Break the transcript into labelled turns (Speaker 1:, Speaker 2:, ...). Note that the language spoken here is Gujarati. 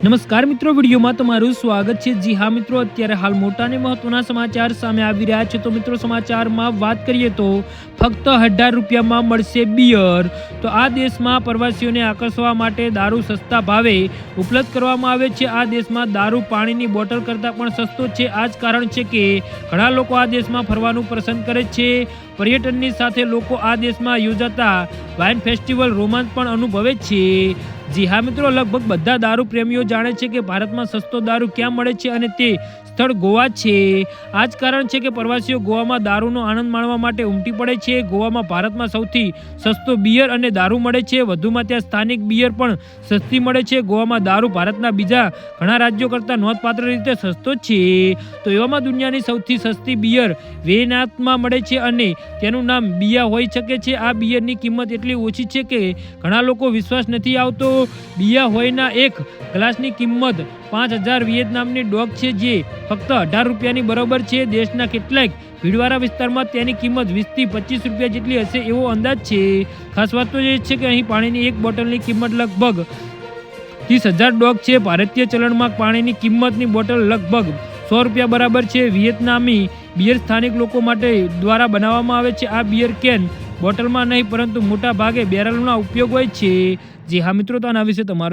Speaker 1: નમસ્કાર મિત્રો, વિડીયોમાં તમારું સ્વાગત છે। જી હા મિત્રો, અત્યારે હાલ મોટા અને મહત્વના સમાચાર સામે આવી રહ્યા છે। તો મિત્રો, સમાચારમાં વાત કરીએ તો ફક્ત 18 રૂપિયામાં મળશે બિયર। તો આ દેશમાં પ્રવાસીઓને આકર્ષવા માટે દારૂ સસ્તા ભાવે ઉપલબ્ધ કરવામાં આવે છે। આ દેશમાં દારૂ પાણીની બોટલ કરતાં પણ સસ્તો છે। આ જ કારણ છે કે ઘણા લોકો આ દેશમાં ફરવાનું પસંદ કરે છે। પર્યટનની સાથે લોકો આ દેશમાં યોજાતા વાઇન ફેસ્ટિવલ રોમાંચ પણ અનુભવે છે। જી હા મિત્રો, લગભગ બધા દારૂ પ્રેમીઓ જાણે છે કે ભારતમાં સસ્તો દારૂ ક્યાં મળે છે અને તે સ્થળ ગોવા છે। આ જ કારણ છે કે પ્રવાસીઓ ગોવામાં દારૂનો આનંદ માણવા માટે ઉમટી પડે છે। ગોવામાં ભારતમાં સૌથી સસ્તો બિયર અને દારૂ મળે છે। વધુમાં ત્યાં સ્થાનિક બિયર પણ સસ્તી મળે છે। ગોવામાં દારૂ ભારતના બીજા ઘણા રાજ્યો કરતાં નોંધપાત્ર રીતે સસ્તો છે। તો એવામાં દુનિયાની સૌથી સસ્તી બિયર વિયેનામાં મળે છે અને તેનું નામ બિયા હોઈ શકે છે। આ બિયરની કિંમત એટલી ઓછી છે કે ઘણા લોકો વિશ્વાસ નથી આવતો। બિયા હોયના એક ગ્લાસની કિંમત 5000 વિયેતનામની ડોગ છે, જે ફક્ત 18 રૂપિયાની બરોબર છે। દેશના કેટલાક ભીડવાળા વિસ્તારમાં તેની કિંમત 20 થી 25 રૂપિયા જેટલી હશે એવો અંદાજ છે। ખાસ વાત તો એ છે કે અહીં પાણીની એક બોટલની કિંમત લગભગ 30,000 ડોગ છે। ભારતીય ચલણમાં પાણીની કિંમતની બોટલ લગભગ 100 રૂપિયા બરાબર છે। વિયેતનામી બિયર સ્થાનિક લોકો માટે દ્વારા બનાવવામાં આવે છે। આ બિયર કેન બોટલમાં નહીં પરંતુ મોટા ભાગે બેરલનો ઉપયોગ હોય છે। જી હા મિત્રો, તો આના વિશે તમારો